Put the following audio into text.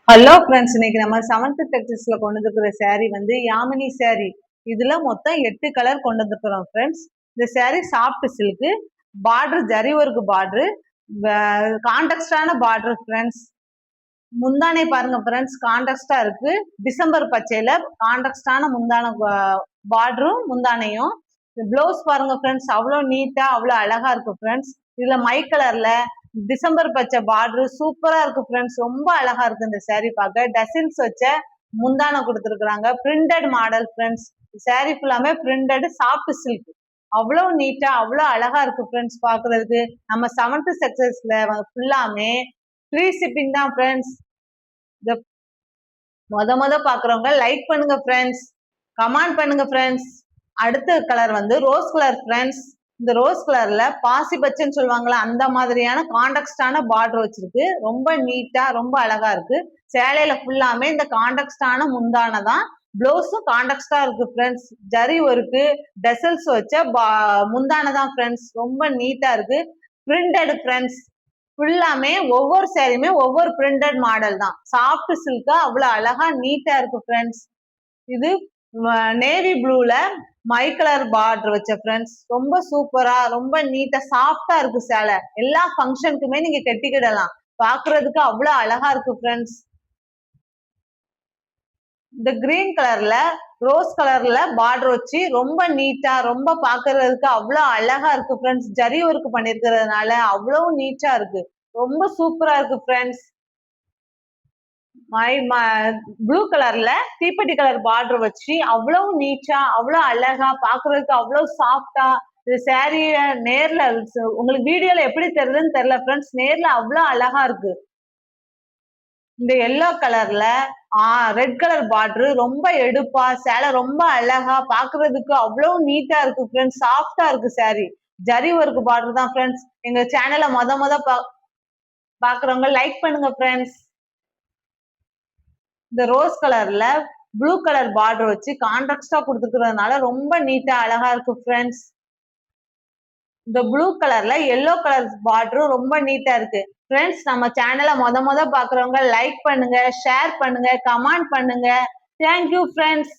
Hello friends, இன்னைக்கு நம்ம 7th டெக்ஸ்டைல்ஸ்ல கொண்டு வந்துருக்கிற saree வந்து யாமினி saree. இதுல மொத்தம் 8 கலர் கொண்டு வந்துருக்கிறோம் ஃப்ரெண்ட்ஸ். இந்த saree soft silk, border zari work border, கான்டெக்ஸ்டான பார்டர் ஃப்ரெண்ட்ஸ். முந்தானை பாருங்க ஃப்ரெண்ட்ஸ், கான்டெக்ஸ்டா இருக்கு. டிசம்பர் பச்சையில கான்டெக்ஸ்டான முந்தான பார்டரும் முந்தானையும். பிளவுஸ் பாருங்க ஃப்ரெண்ட்ஸ், அவ்வளோ நீட்டா அவ்வளோ அழகா இருக்கு ஃப்ரெண்ட்ஸ். இதுல மை கலர்ல டிசம்பர் பச்சை பார்டர் சூப்பரா இருக்கு ஃப்ரெண்ட்ஸ். ரொம்ப அழகா இருக்கு இந்த saree பார்க்க. டசில்ஸ் வச்ச முந்தானை கொடுத்துருக்காங்க. Printed model friends. saree ஃபுல்லாமே பிரிண்டட் சாஃப்ட் சில்க். அவ்வளோ நீட்டா அவ்வளோ அழகா இருக்கு ஃப்ரெண்ட்ஸ் பாக்குறதுக்கு. நம்ம 7th டெக்ஸ்டைல்ஸ்ல ஃபுல்லாமே ஃப்ரீ ஷிப்பிங் தான் ஃப்ரெண்ட்ஸ். இந்த மொத பாக்குறவங்க லைக் பண்ணுங்க ஃப்ரெண்ட்ஸ், கமெண்ட் பண்ணுங்க ஃப்ரெண்ட்ஸ். அடுத்த கலர் வந்து ரோஸ் கலர் ஃப்ரெண்ட்ஸ். இந்த ரோஸ் கலர்ல பாசி பச்சைன்னு சொல்லுவாங்களா, அந்த மாதிரியான கான்டெக்ஸ்டான பார்டர் வச்சிருக்கு. ரொம்ப நீட்டா ரொம்ப அழகா இருக்கு. சேலையில ஃபுல்லாமே இந்த கான்டெக்ஸ்டான முந்தானை தான். பிளவுஸும் கான்டெக்ஸ்டா இருக்கு ஃப்ரெண்ட்ஸ். ஜரி ஒர்க்கு டெசல்ஸ் வச்ச முந்தானை தான் ஃப்ரெண்ட்ஸ். ரொம்ப நீட்டா இருக்கு. Printed friends. ஃபுல்லாமே ஒவ்வொரு சேரீயுமே ஒவ்வொரு பிரிண்டட் மாடல் தான். சாஃப்ட் சில்கா அவ்வளவு அழகா நீட்டா இருக்கு ஃப்ரெண்ட்ஸ். இது நேவி ப்ளூல மை கலர் பார்டர் வச்ச ஃப்ரெண்ட்ஸ். ரொம்ப சூப்பரா ரொம்ப நீட்டா சாஃப்டா இருக்கு சேலை. எல்லா ஃபங்க்ஷனுக்குமே நீங்க கட்டிக்கிடலாம். பாக்குறதுக்கு அவ்வளவு அழகா இருக்கு ஃப்ரெண்ட்ஸ். இந்த கிரீன் கலர்ல ரோஸ் கலர்ல பார்டர் வச்சு ரொம்ப நீட்டா ரொம்ப பாக்குறதுக்கு அவ்வளவு அழகா இருக்கு ஃப்ரெண்ட்ஸ். ஜரி ஒர்க் பண்ணிருக்கிறதுனால அவ்வளவு நீட்டா இருக்கு. ரொம்ப சூப்பரா இருக்கு ஃப்ரெண்ட்ஸ். ப்ளூ கலர்ல தீப்பெட்டி கலர் பார்டர் வச்சு அவ்வளவு நீட்டா அவ்வளவு அழகா பாக்குறதுக்கு அவ்வளவு சாஃப்டா. இந்த சாரிய நேர்ல உங்களுக்கு வீடியோல எப்படி தெரியுதுன்னு தெரியல ஃப்ரெண்ட்ஸ். நேர்ல அவ்வளவு அழகா இருக்கு. இந்த எல்லோ கலர்ல ரெட் கலர் பார்டர் ரொம்ப எடுப்பா சேலை ரொம்ப அழகா பாக்குறதுக்கு அவ்வளவு நீட்டா இருக்கு ஃப்ரெண்ட்ஸ். சாஃப்டா இருக்கு சாரி. ஜரி ஒர்க் பார்டர் தான் ஃப்ரெண்ட்ஸ். எங்க சேனலை மொத பாக்குறவங்க லைக் பண்ணுங்க ஃப்ரெண்ட்ஸ். இந்த ரோஸ் கலர்ல ப்ளூ கலர் பார்டர் வச்சு கான்ட்ராஸ்டா கொடுத்துக்கிறதுனால ரொம்ப நீட்டா அழகா இருக்கு ஃப்ரெண்ட்ஸ். இந்த ப்ளூ கலர்ல எல்லோ கலர் பார்டரும் ரொம்ப நீட்டா இருக்கு ஃப்ரெண்ட்ஸ். நம்ம சேனலை மொத பாக்குறவங்க லைக் பண்ணுங்க, ஷேர் பண்ணுங்க, கமெண்ட் பண்ணுங்க. Thank you friends.